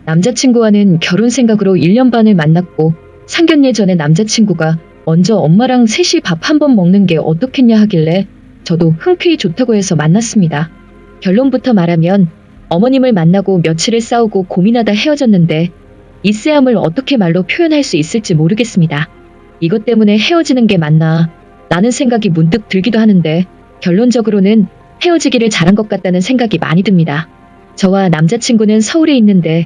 남자친구와는 결혼 생각으로 1년 반을 만났고 상견례 전에 남자친구가 먼저 엄마랑 셋이 밥 한 번 먹는 게 어떻겠냐 하길래 저도 흔쾌히 좋다고 해서 만났습니다. 결론부터 말하면 어머님을 만나고 며칠을 싸우고 고민하다 헤어졌는데 이 쎄함을 어떻게 말로 표현할 수 있을지 모르겠습니다. 이것 때문에 헤어지는 게 맞나 라는 생각이 문득 들기도 하는데 결론적으로는 헤어지기를 잘한 것 같다는 생각이 많이 듭니다. 저와 남자친구는 서울에 있는데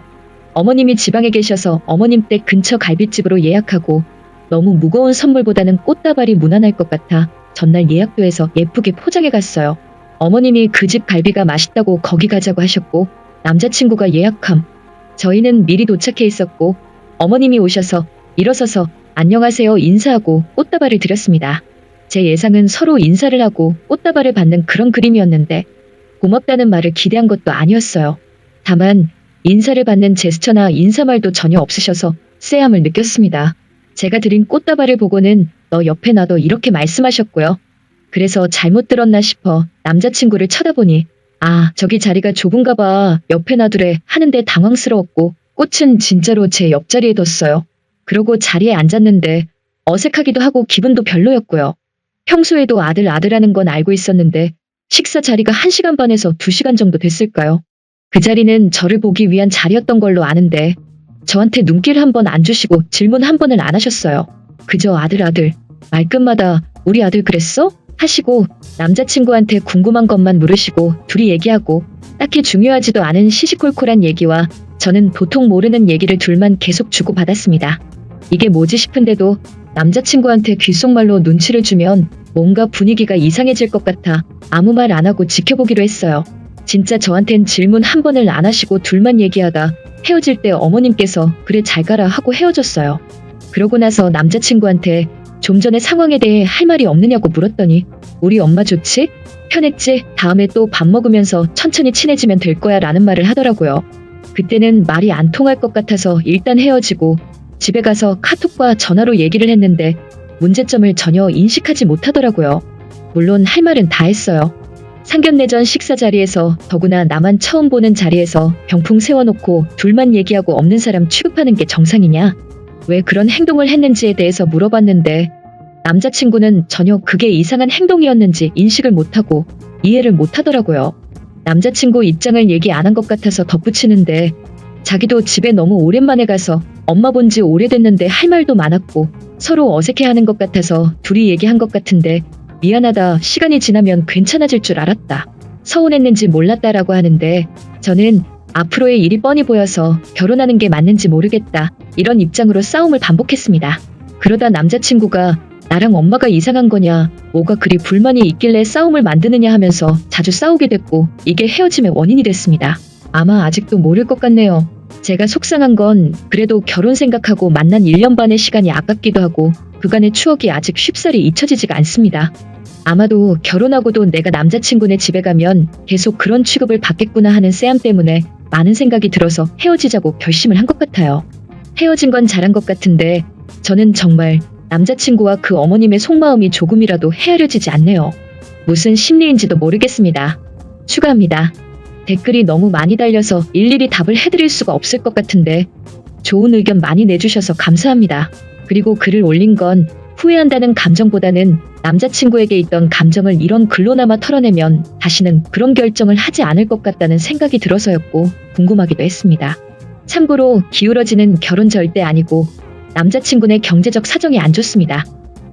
어머님이 지방에 계셔서 어머님 댁 근처 갈빗집으로 예약하고 너무 무거운 선물보다는 꽃다발이 무난할 것 같아 전날 예약도 해서 예쁘게 포장해 갔어요. 어머님이 그 집 갈비가 맛있다고 거기 가자고 하셨고 남자친구가 예약함. 저희는 미리 도착해 있었고 어머님이 오셔서 일어서서 안녕하세요 인사하고 꽃다발을 드렸습니다. 제 예상은 서로 인사를 하고 꽃다발을 받는 그런 그림이었는데 고맙다는 말을 기대한 것도 아니었어요. 다만 인사를 받는 제스처나 인사말도 전혀 없으셔서 쎄함을 느꼈습니다. 제가 드린 꽃다발을 보고는 너 옆에 놔둬 이렇게 말씀하셨고요. 그래서 잘못 들었나 싶어 남자친구를 쳐다보니 아 저기 자리가 좁은가 봐 옆에 놔두래 하는데 당황스러웠고 꽃은 진짜로 제 옆자리에 뒀어요. 그러고 자리에 앉았는데 어색하기도 하고 기분도 별로였고요. 평소에도 아들 하는 건 알고 있었는데 식사 자리가 1시간 반에서 2시간 정도 됐을까요? 그 자리는 저를 보기 위한 자리였던 걸로 아는데 저한테 눈길 한 번 안 주시고 질문 한 번을 안 하셨어요. 그저 아들 말끝마다 우리 아들 그랬어? 하시고 남자친구한테 궁금한 것만 물으시고 둘이 얘기하고 딱히 중요하지도 않은 시시콜콜한 얘기와 저는 도통 모르는 얘기를 둘만 계속 주고받았습니다. 이게 뭐지 싶은데도 남자친구한테 귓속말로 눈치를 주면 뭔가 분위기가 이상해질 것 같아 아무 말 안 하고 지켜보기로 했어요. 진짜 저한텐 질문 한 번을 안 하시고 둘만 얘기하다 헤어질 때 어머님께서 그래 잘 가라 하고 헤어졌어요. 그러고 나서 남자친구한테 좀 전에 상황에 대해 할 말이 없느냐고 물었더니 우리 엄마 좋지? 편했지? 다음에 또 밥 먹으면서 천천히 친해지면 될 거야 라는 말을 하더라고요. 그때는 말이 안 통할 것 같아서 일단 헤어지고 집에 가서 카톡과 전화로 얘기를 했는데 문제점을 전혀 인식하지 못하더라고요. 물론 할 말은 다 했어요. 상견례 전 식사 자리에서 더구나 나만 처음 보는 자리에서 병풍 세워놓고 둘만 얘기하고 없는 사람 취급하는 게 정상이냐? 왜 그런 행동을 했는지에 대해서 물어봤는데 남자친구는 전혀 그게 이상한 행동이었는지 인식을 못하고 이해를 못하더라고요. 남자친구 입장을 얘기 안 한 것 같아서 덧붙이는데 자기도 집에 너무 오랜만에 가서 엄마 본 지 오래됐는데 할 말도 많았고 서로 어색해하는 것 같아서 둘이 얘기한 것 같은데 미안하다 시간이 지나면 괜찮아질 줄 알았다. 서운했는지 몰랐다라고 하는데 저는 앞으로의 일이 뻔히 보여서 결혼하는 게 맞는지 모르겠다. 이런 입장으로 싸움을 반복했습니다. 그러다 남자친구가 나랑 엄마가 이상한 거냐, 뭐가 그리 불만이 있길래 싸움을 만드느냐 하면서 자주 싸우게 됐고 이게 헤어짐의 원인이 됐습니다. 아마 아직도 모를 것 같네요. 제가 속상한 건 그래도 결혼 생각하고 만난 1년 반의 시간이 아깝기도 하고 그간의 추억이 아직 쉽사리 잊혀지지가 않습니다. 아마도 결혼하고도 내가 남자친구네 집에 가면 계속 그런 취급을 받겠구나 하는 쎄함 때문에 많은 생각이 들어서 헤어지자고 결심을 한 것 같아요. 헤어진 건 잘한 것 같은데 저는 정말 남자친구와 그 어머님의 속마음이 조금이라도 헤아려지지 않네요. 무슨 심리인지도 모르겠습니다. 추가합니다. 댓글이 너무 많이 달려서 일일이 답을 해드릴 수가 없을 것 같은데 좋은 의견 많이 내주셔서 감사합니다. 그리고 글을 올린 건 후회한다는 감정보다는 남자친구에게 있던 감정을 이런 글로나마 털어내면 다시는 그런 결정을 하지 않을 것 같다는 생각이 들어서였고 궁금하기도 했습니다. 참고로 기울어지는 결혼 절대 아니고 남자친구네 경제적 사정이 안 좋습니다.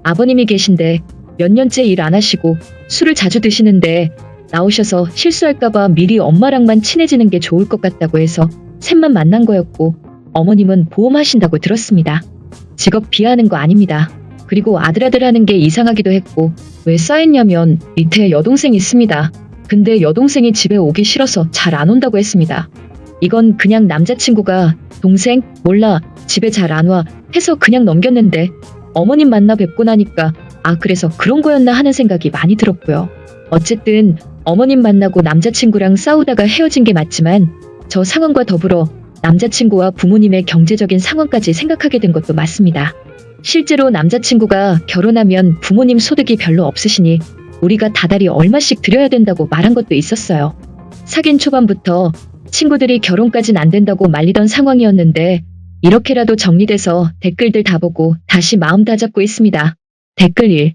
아버님이 계신데 몇 년째 일 안 하시고 술을 자주 드시는데 나오셔서 실수할까봐 미리 엄마랑만 친해지는 게 좋을 것 같다고 해서 셋만 만난 거였고 어머님은 보험하신다고 들었습니다. 직업 비하하는 거 아닙니다. 그리고 아들 하는 게 이상하기도 했고 왜 싸했냐면 밑에 여동생이 있습니다. 근데 여동생이 집에 오기 싫어서 잘 안 온다고 했습니다. 이건 그냥 남자친구가 동생 몰라 집에 잘 안 와 해서 그냥 넘겼는데 어머님 만나 뵙고 나니까 아 그래서 그런 거였나 하는 생각이 많이 들었고요. 어쨌든 어머님 만나고 남자친구랑 싸우다가 헤어진 게 맞지만 저 상황과 더불어 남자친구와 부모님의 경제적인 상황까지 생각하게 된 것도 맞습니다. 실제로 남자친구가 결혼하면 부모님 소득이 별로 없으시니 우리가 다달이 얼마씩 드려야 된다고 말한 것도 있었어요. 사귄 초반부터 친구들이 결혼까진 안 된다고 말리던 상황이었는데 이렇게라도 정리돼서 댓글들 다 보고 다시 마음 다잡고 있습니다. 댓글 1.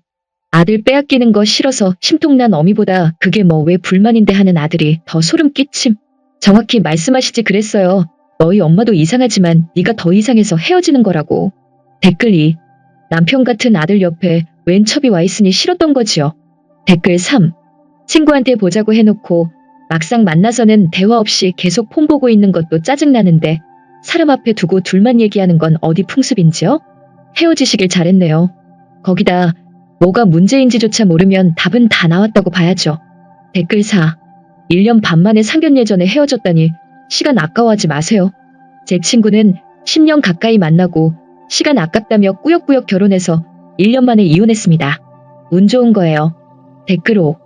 아들 빼앗기는 거 싫어서 심통난 어미보다 그게 뭐 왜 불만인데 하는 아들이 더 소름 끼침. 정확히 말씀하시지 그랬어요. 너희 엄마도 이상하지만 네가 더 이상해서 헤어지는 거라고. 댓글 2. 남편 같은 아들 옆에 웬 첩이 와 있으니 싫었던 거지요. 댓글 3. 친구한테 보자고 해놓고 막상 만나서는 대화 없이 계속 폰 보고 있는 것도 짜증나는데 사람 앞에 두고 둘만 얘기하는 건 어디 풍습인지요? 헤어지시길 잘했네요. 거기다 뭐가 문제인지조차 모르면 답은 다 나왔다고 봐야죠. 댓글 4. 1년 반 만에 상견례 전에 헤어졌다니 시간 아까워하지 마세요. 제 친구는 10년 가까이 만나고 시간 아깝다며 꾸역꾸역 결혼해서 1년 만에 이혼했습니다. 운 좋은 거예요. 댓글 5.